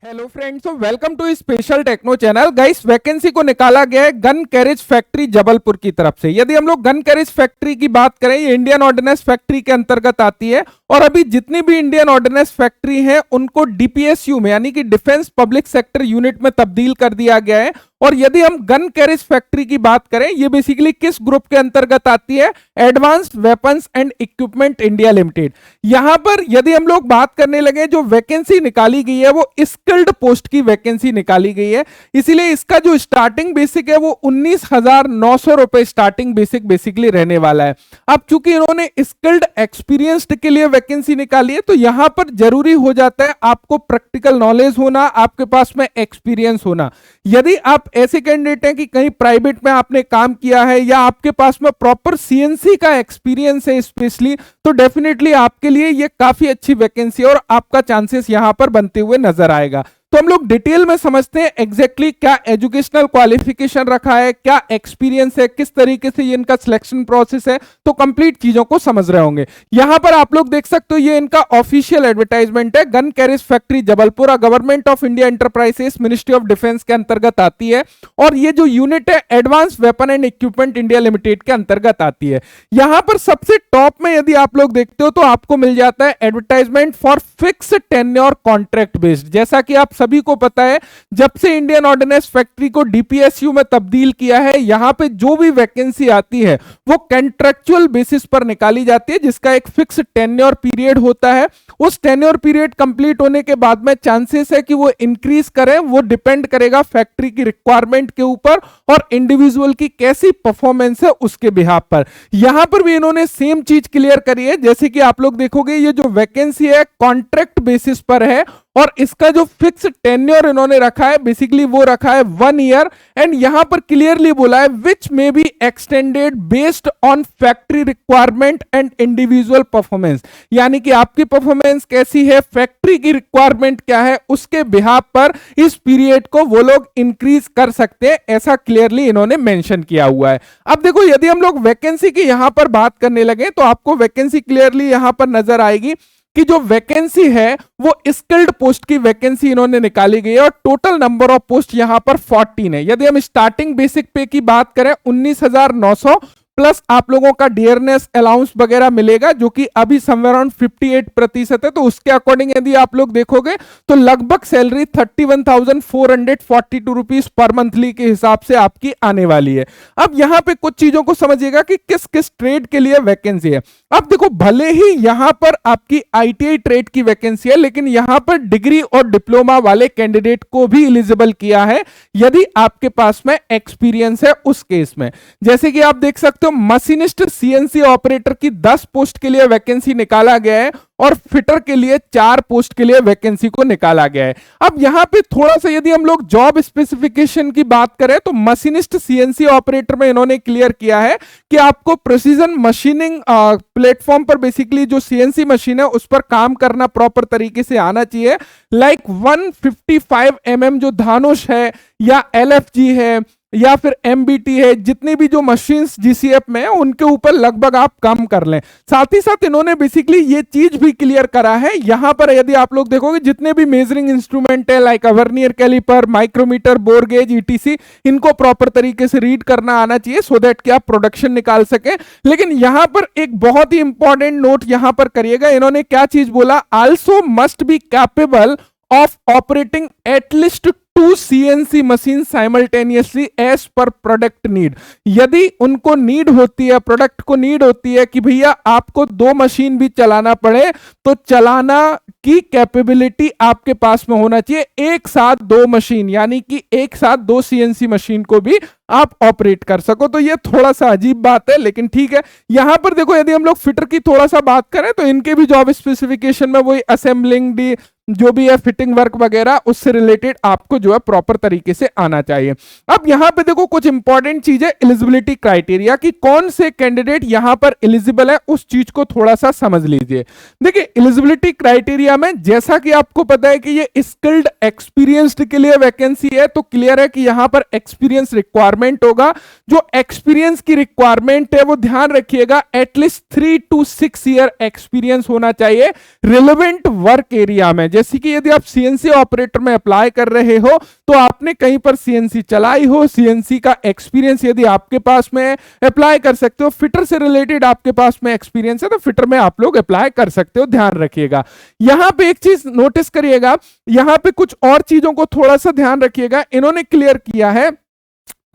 Hello friends, welcome to special techno channel. Guys, vacancy को निकाला गया है गन कैरेज फैक्ट्री जबलपुर की तरफ से। यदि हम लोग गन कैरेज फैक्ट्री की बात करें, ये इंडियन ऑर्डिनेंस फैक्ट्री के अंतर्गत आती है और अभी जितनी भी इंडियन ऑर्डिनेंस फैक्ट्री है उनको डीपीएसयू में यानी कि डिफेंस पब्लिक सेक्टर यूनिट में तब्दील कर दिया गया है। और यदि हम गन कैरेज फैक्ट्री की बात करें, ये बेसिकली किस ग्रुप के अंतर्गत आती है? Advanced weapons and equipment India limited. यहां पर यदि हम लोग बात करने लगे, जो वैकेंसी निकाली गई है वो स्किल्ड पोस्ट की वैकेंसी निकाली गई है, इसीलिए इसका जो स्टार्टिंग बेसिक है वो 19,900 रुपए स्टार्टिंग बेसिक बेसिकली रहने वाला है। अब चूंकि इन्होंने स्किल्ड एक्सपीरियंस्ड के लिए वैकेंसी निकाली है, तो यहां पर जरूरी हो जाता है आपको प्रैक्टिकल नॉलेज होना, आपके पास में एक्सपीरियंस होना। यदि आप ऐसे कैंडिडेट हैं कि कहीं प्राइवेट में आपने काम किया है या आपके पास में प्रॉपर सीएनसी का एक्सपीरियंस है स्पेशली, तो डेफिनेटली आपके लिए ये काफी अच्छी वैकेंसी है और आपका चांसेस यहां पर बनते हुए नजर आएगा। तो हम लोग डिटेल में समझते हैं एग्जैक्टली क्या एजुकेशनल क्वालिफिकेशन रखा है, क्या एक्सपीरियंस है, किस तरीके से ये इनका सिलेक्शन प्रोसेस है, तो कंप्लीट चीजों को समझ रहे होंगे। यहां पर आप लोग देख सकते हो, ये इनका ऑफिशियल एडवर्टाइजमेंट है। Gun carriage factory Jabalpur government of India enterprises ministry of defence के अंतर्गत आती है और ये जो यूनिट है advance weapon and equipment India limited के अंतर्गत आती है। यहां पर सबसे टॉप में यदि आप लोग देखते हो तो आपको मिल जाता है advertisement for fix tenure contract based. जैसा कि आप सभी को पता है, जब से इंडियन ऑर्डिनेंस फैक्ट्री को डीपीएसयू में तब्दील किया है, यहां पे जो भी वैकेंसी आती है वो कॉन्ट्रैक्चुअल बेसिस पर निकाली जाती है, जिसका एक फिक्स टेन्योर पीरियड होता है। उस टेन्योर पीरियड कंप्लीट होने के बाद में चांसेस है कि वो इंक्रीज करें, वो डिपेंड करेगा फैक्ट्री की रिक्वायरमेंट के ऊपर और इंडिविजुअल की कैसी परफॉर्मेंस है उसके बिहाफ पर। यहां पर भी इन्होंने सेम चीज क्लियर करी है। जैसे कि आप लोग देखोगे, ये जो वैकेंसी है कॉन्ट्रैक्ट बेसिस पर है और इसका जो फिक्स टेन्योर इन्होंने रखा है बेसिकली वो रखा है 1 ईयर। एंड यहां पर क्लियरली बोला है which may be extended based on factory requirement and individual performance, यानी कि आपकी परफॉर्मेंस कैसी है, फैक्ट्री की रिक्वायरमेंट क्या है, उसके बिहाफ पर इस पीरियड को वो लोग इंक्रीज कर सकते हैं, ऐसा क्लियरली इन्होंने मेंशन किया हुआ है। अब देखो, यदि हम लोग वैकेंसी की यहां पर बात करने लगे तो आपको वैकेंसी क्लियरली यहां पर नजर आएगी कि जो वैकेंसी है वो स्किल्ड पोस्ट की वैकेंसी इन्होंने निकाली गई है और टोटल नंबर ऑफ पोस्ट यहां पर 14 है। यदि हम स्टार्टिंग बेसिक पे की बात करें 19,900 प्लस आप लोगों का डियरनेस अलाउंस वगैरह मिलेगा, जो कि अभी समवेयर अराउंड 58% है। तो उसके अकॉर्डिंग यदि आप लोग देखोगे तो लगभग सैलरी 31,442 रुपीज पर मंथली के हिसाब से आपकी आने वाली है। अब यहां पे कुछ चीजों को समझिएगा कि किस किस ट्रेड के लिए वैकेंसी है। अब देखो, भले ही यहां पर आपकी आईटीआई ट्रेड की वैकेंसी है, लेकिन यहां पर डिग्री और डिप्लोमा वाले कैंडिडेट को भी एलिजिबल किया है यदि आपके पास में एक्सपीरियंस है उस केस में। जैसे कि आप देख सकते हो, मशीनिस्ट सीएनसी ऑपरेटर की 10 पोस्ट के लिए वैकेंसी निकाला गया है और फिटर के लिए 4 पोस्ट के लिए वैकेंसी को निकाला गया है। अब यहां पे थोड़ा सा यदि हम लोग जॉब स्पेसिफिकेशन की बात करें तो मशीनिस्ट सीएनसी ऑपरेटर में इन्होंने क्लियर किया है कि आपको प्रिसीजन मशीनिंग प्लेटफॉर्म पर बेसिकली जो सीएनसी मशीन है उस पर काम करना प्रॉपर तरीके से आना चाहिए। लाइक 155 mm जो धानुष है या एलएफजी है या फिर एमबीटी है, जितनी भी जो मशीन्स जीसीएफ में है उनके ऊपर लगभग आप काम कर लें। साथ ही साथ इन्होंने बेसिकली ये चीज भी क्लियर करा है, यहां पर यदि आप लोग देखोगे जितने भी मेजरिंग इंस्ट्रूमेंट है like vernier caliper, micrometer, bore gauge, etc, इनको प्रॉपर तरीके से रीड करना आना चाहिए सो दैट कि आप प्रोडक्शन निकाल सके। लेकिन यहां पर एक बहुत ही इंपॉर्टेंट नोट यहां पर करिएगा, इन्होंने क्या चीज बोला, also must be capable of operating at least 2 CNC machine simultaneously as per product need. यदि उनको नीड होती है, प्रोडक्ट को नीड होती है कि भैया आपको 2 मशीन भी चलाना पड़े, तो चलाना की कैपेबिलिटी आपके पास में होना चाहिए। एक साथ 2 मशीन यानी कि एक साथ 2 सीएनसी मशीन को भी आप ऑपरेट कर सको। तो ये थोड़ा सा अजीब बात है, लेकिन ठीक है। यहां पर देखो, यदि हम लोग फिटर की थोड़ा सा बात करें तो इनके भी जॉब स्पेसिफिकेशन में वही असेंबलिंग डी जो भी है फिटिंग वर्क वगैरह उससे रिलेटेड आपको जो है प्रॉपर तरीके से आना चाहिए। अब यहां पे देखो कुछ इंपॉर्टेंट चीज है, एलिजिबिलिटी क्राइटेरिया की कौन से कैंडिडेट यहां पर एलिजिबल है, उस चीज को थोड़ा सा समझ लीजिए। देखिए, एलिजिबिलिटी क्राइटेरिया में जैसा कि आपको पता है कि ये स्किल्ड एक्सपीरियंस्ड के लिए वैकेंसी है, तो क्लियर है कि यहां पर एक्सपीरियंस रिक्वायरमेंट रिक्वायरमेंट होगा, जो एक्सपीरियंस की रिक्वायरमेंट है वो ध्यान रखिएगा, एटलीस्ट 3 to 6 ईयर एक्सपीरियंस होना चाहिए रिलेवेंट वर्क एरिया में। जैसे कि यदि आप सीएनसी ऑपरेटर में अप्लाई कर रहे हो तो आपने कहीं पर सीएनसी चलाई हो, सीएनसी का एक्सपीरियंस यदि आपके पास में अप्लाई कर सकते हो। फिटर से रिलेटेड आपके पास में एक्सपीरियंस है तो फिटर में आप लोग अप्लाई कर सकते हो, ध्यान रखिएगा। यहां पे एक चीज नोटिस करिएगा, यहां पे कुछ और चीजों को थोड़ा सा ध्यान रखिएगा। इन्होंने क्लियर किया है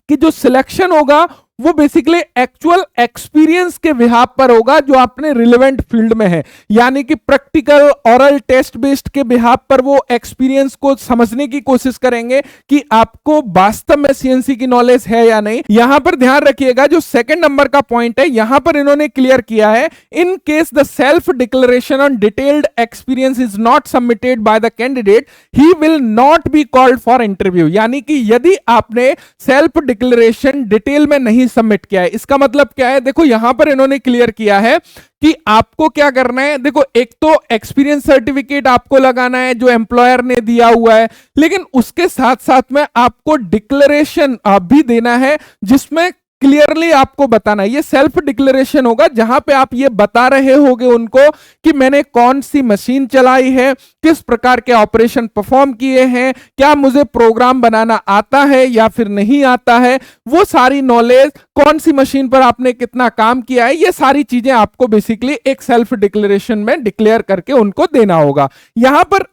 कि जो सिलेक्शन होगा वो बेसिकली एक्चुअल एक्सपीरियंस के बिहाफ पर होगा जो आपने रिलेवेंट फील्ड में है, यानी कि प्रैक्टिकल ऑरल टेस्ट बेस्ड के बिहाफ पर वो एक्सपीरियंस को समझने की कोशिश करेंगे कि आपको वास्तव में सीएनसी की नॉलेज है या नहीं। यहां पर ध्यान रखिएगा, जो सेकंड नंबर का पॉइंट है यहां पर इन्होंने क्लियर किया है, in case the self declaration on detailed experience is not submitted by the candidate he will not be called for interview. यानी कि यदि आपने सेल्फ डिक्लेरेशन डिटेल में नहीं सबमिट किया है, इसका मतलब क्या है, देखो यहां पर इन्होंने क्लियर किया है कि आपको क्या करना है। देखो एक तो एक्सपीरियंस सर्टिफिकेट आपको लगाना है जो एम्प्लॉयर ने दिया हुआ है, लेकिन उसके साथ साथ में आपको डिक्लेरेशन भी देना है जिसमें क्लियरली आपको बताना है। ये सेल्फ डिक्लेरेशन होगा जहां पे आप ये बता रहे होगे उनको कि मैंने कौन सी मशीन चलाई है, किस प्रकार के ऑपरेशन परफॉर्म किए हैं, क्या मुझे प्रोग्राम बनाना आता है या फिर नहीं आता है, वो सारी नॉलेज, कौन सी मशीन पर आपने कितना काम किया है, ये सारी चीजें आपको बेसिकली एक सेल्फ डिक्लेरेशन में डिक्लेयर करके उनको देना होगा। यहां पर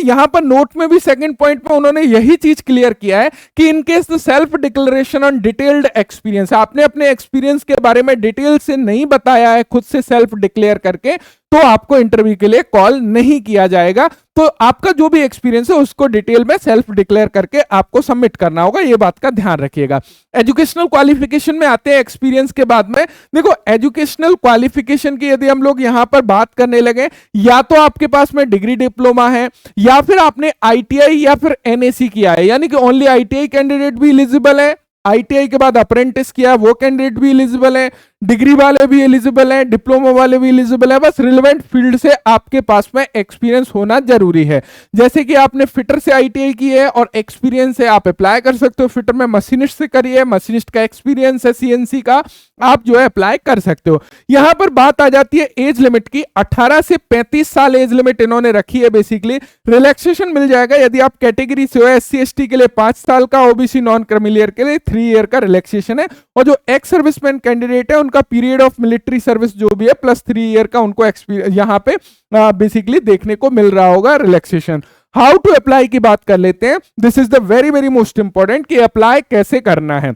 यहां पर नोट में भी सेकंड पॉइंट में उन्होंने यही चीज क्लियर किया है कि in case the self declaration on detailed experience, आपने अपने एक्सपीरियंस के बारे में डिटेल से नहीं बताया है खुद से सेल्फ डिक्लेयर करके, तो आपको इंटरव्यू के लिए कॉल नहीं किया जाएगा। तो आपका जो भी एक्सपीरियंस है उसको डिटेल में सेल्फ डिक्लेयर करके आपको सबमिट करना होगा, ये बात का ध्यान रखिएगा। एजुकेशनल क्वालिफिकेशन में आते हैं एक्सपीरियंस के बाद में। देखो एजुकेशनल क्वालिफिकेशन की यदि हम लोग यहां पर बात करने लगे, या तो आपके पास में डिग्री डिप्लोमा है या फिर आपने आईटीआई या फिर एनएसी किया है, यानी कि ओनली आईटीआई कैंडिडेट भी एलिजिबल है, आईटीआई के बाद अप्रेंटिस किया वो कैंडिडेट भी एलिजिबल है, डिग्री वाले भी एलिजिबल है, डिप्लोमा वाले भी एलिजिबल है। बस रिलेवेंट फील्ड से आपके पास में एक्सपीरियंस होना जरूरी है। जैसे कि आपने फिटर से आईटीआई की है और एक्सपीरियंस है, आप अप्लाई कर सकते हो। फिटर में मशीनिस्ट से करिए, मशीनिस्ट का एक्सपीरियंस है सीएनसी का, आप जो है अप्लाई कर सकते हो। यहां पर बात आ जाती है एज लिमिट की, 18 से 35 साल एज लिमिट इन्होंने रखी है। बेसिकली रिलैक्सेशन मिल जाएगा यदि आप कैटेगरी से हो, एससी एसटी के लिए 5 साल का, ओबीसी नॉन क्रिमिलियर के लिए 3 ईयर का रिलैक्सेशन है, और जो एक्स सर्विसमैन कैंडिडेट है उनका पीरियड ऑफ मिलिट्री सर्विस जो भी है प्लस 3 ईयर का उनको एक्सपीरियंस यहां पे बेसिकली देखने को मिल रहा होगा रिलैक्सेशन। हाउ टू अप्लाई की बात कर लेते हैं। This is the very very most important कि अप्लाई कैसे करना है।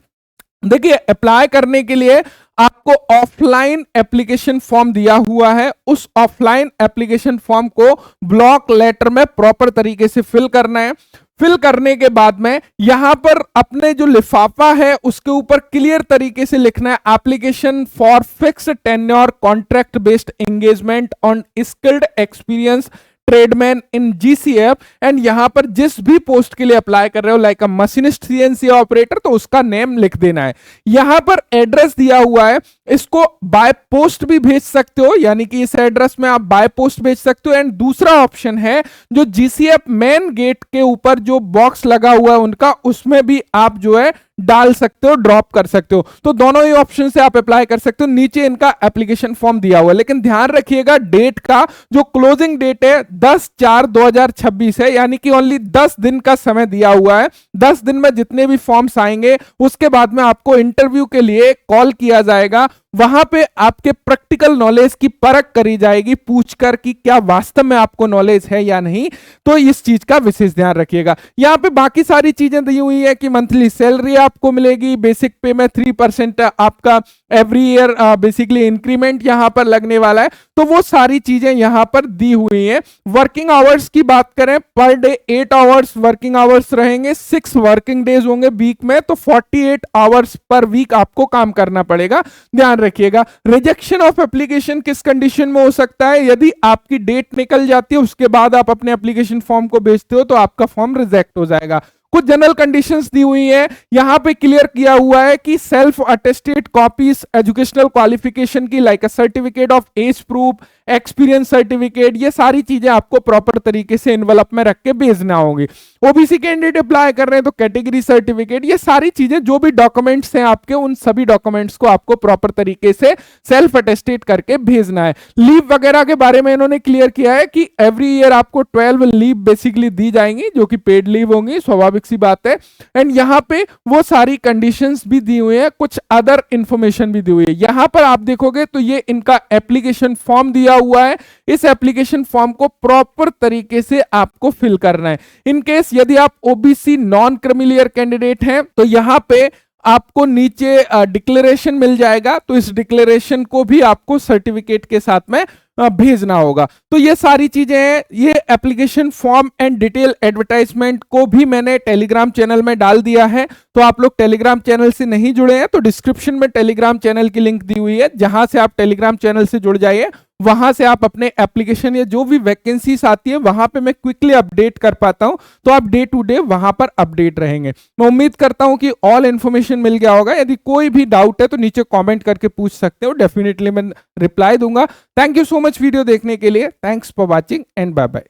देखिए अप्लाई करने के लिए आपको ऑफलाइन एप्लीकेशन फॉर्म दिया हुआ है, उस ऑफलाइन एप्लीकेशन फॉर्म को ब्लॉक लेटर में प्रॉपर तरीके से फिल करना है। फिल करने के बाद में यहां पर अपने जो लिफाफा है उसके ऊपर क्लियर तरीके से लिखना है, application for fixed tenure contract based engagement on skilled experience tradesman in GCF, and यहां पर जिस भी पोस्ट के लिए अप्लाई कर रहे हो लाइक अ मशीनिस्ट सीएनसी ऑपरेटर, तो उसका नेम लिख देना है। यहां पर एड्रेस दिया हुआ है, इसको बाय पोस्ट भी भेज सकते हो, यानी कि इस एड्रेस में आप बाय पोस्ट भेज सकते हो। एंड दूसरा ऑप्शन है जो जीसीएफ मेन गेट के ऊपर जो बॉक्स लगा हुआ है उनका, उसमें भी आप जो है डाल सकते हो, ड्रॉप कर सकते हो। तो दोनों ही ऑप्शन से आप अप्लाई कर सकते हो। नीचे इनका एप्लीकेशन फॉर्म दिया हुआ है, लेकिन ध्यान रखिएगा डेट का, जो क्लोजिंग डेट है 10/4/2026 है, यानी कि ओनली 10 दिन का समय दिया हुआ है। 10 दिन में जितने भी फॉर्म्स आएंगे उसके बाद में आपको इंटरव्यू के लिए कॉल किया जाएगा। वहां पे आपके प्रैक्टिकल नॉलेज की परख करी जाएगी, पूछकर कि क्या वास्तव में आपको नॉलेज है या नहीं। तो इस चीज का विशेष ध्यान रखिएगा। यहां पे बाकी सारी चीजें दी हुई है कि मंथली सैलरी आपको मिलेगी, बेसिक पे में 3% आपका एवरी ईयर बेसिकली इंक्रीमेंट यहां पर लगने वाला है। तो वो सारी चीजें यहां पर दी हुई है। वर्किंग आवर्स की बात करें, per day 8 hours working hours रहेंगे, 6 वर्किंग डेज होंगे वीक में, तो 48 आवर्स पर वीक आपको काम करना पड़ेगा, ध्यान रखिएगा। रिजेक्शन ऑफ एप्लीकेशन किस कंडीशन में हो सकता है, यदि आपकी डेट निकल जाती है उसके बाद आप अपने एप्लीकेशन फॉर्म को भेजते हो तो आपका फॉर्म रिजेक्ट हो जाएगा। कुछ जनरल कंडीशंस दी हुई है, यहां पे क्लियर किया हुआ है कि self attested copies educational qualification की like a certificate of age proof, experience certificate, ये सारी चीजें आपको प्रॉपर तरीके से एनवलप में रख के भेजना होगी। ओबीसी कैंडिडेट अप्लाई कर रहे हैं तो कैटेगरी सर्टिफिकेट, ये सारी चीजें जो भी डॉक्यूमेंट्स हैं आपके, उन सभी डॉक्यूमेंट्स को आपको प्रॉपर तरीके से सेल्फ अटेस्टेड करके भेजना है। लीव वगैरह के बारे में इन्होंने क्लियर किया है कि एवरी ईयर आपको 12 लीव बेसिकली दी जाएंगी जो कि पेड लीव होंगी, स्वाभाविक सी बात है। एंड यहां पे वो सारी कंडीशंस भी दी हुई है, कुछ अदर इंफॉर्मेशन भी दी हुई है। यहां पर आप देखोगे तो ये इनका एप्लीकेशन फॉर्म दिया हुआ है, इस एप्लीकेशन फॉर्म को प्रॉपर तरीके से आपको फिल करना है। इन केस यदि आप ओबीसी नॉन क्रीमिलियर कैंडिडेट हैं तो यहां पे आपको नीचे डिक्लेरेशन मिल जाएगा, तो इस डिक्लेरेशन को भी आपको सर्टिफिकेट के साथ में भेजना होगा। तो ये सारी चीजें हैं। ये application form and detail advertisement को भी मैंने टेलीग्राम चैनल में डाल दिया है, तो आप लोग टेलीग्राम चैनल से नहीं जुड़े हैं तो डिस्क्रिप्शन में टेलीग्राम चैनल की लिंक दी हुई है, जहां से आप टेलीग्राम चैनल से जुड़ जाइए। वहां से आप अपने एप्लीकेशन या जो भी वैकेंसीज आती है वहां पे मैं क्विकली अपडेट कर पाता हूं, तो आप डे टू डे वहां पर अपडेट रहेंगे। मैं उम्मीद करता हूं कि ऑल इंफॉर्मेशन मिल गया होगा। यदि कोई भी डाउट है तो नीचे कमेंट करके पूछ सकते हो, डेफिनेटली मैं रिप्लाई दूंगा। Thank you so much video देखने के लिए। Thanks for watching and bye bye.